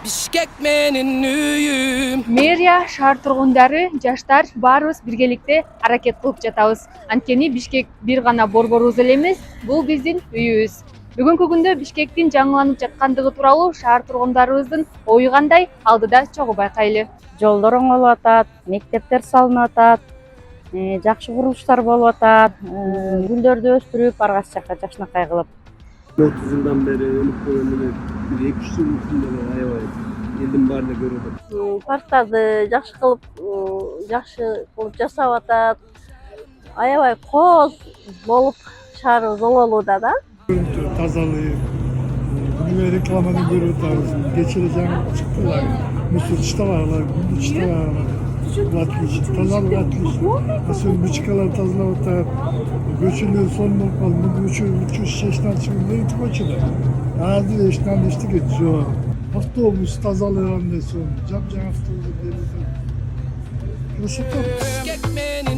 Бишкек менин үйүм. Мэрия, шаар тургундары, жаштар баарыбыз биргеликте аракет кылып жатабыз. Анткени Бишкек бир гана борборубуз эле эмес, бул биздин үйүбүз. Бүгүнкү күндө Бишкектин жаңыланып жаткандыгы тууралуу шаар тургундарыбыздын ою кандай, алдыда чогуу байкайлы. Жолдор оңолуп атат, мектептер салынып атат, жакшы курулуштар болуп атат, гүлдөрдү өстүрүп ар кайсы жакка жакшынакай кылып. 30 жылдан бeri өнүп келген эле бир 2-3 жыл ичинде эле аябай элдин баарына көрүп атат. Парктарды жакшы кылып жасап атат. Аябай кооз болуп шаарыбыз оңолууда да. Тазалык, күнүгө рекламадан көрүп атабыз. Кечээ жаңы чыктылар. Мусор чыштабагыла, күндү чыштабагыла. Отлично, тазалык отлично. Асыл бычкалар тазалап атат. Көчөлөр сонун болуп калды. Бүгүн 3-5 чыгып эки көчөлөр. Азыр эчтен эчтеке жок. Автобус тазалыгы андай сонун. Жапжаң автобус берип атат. Красота. Бишкек менин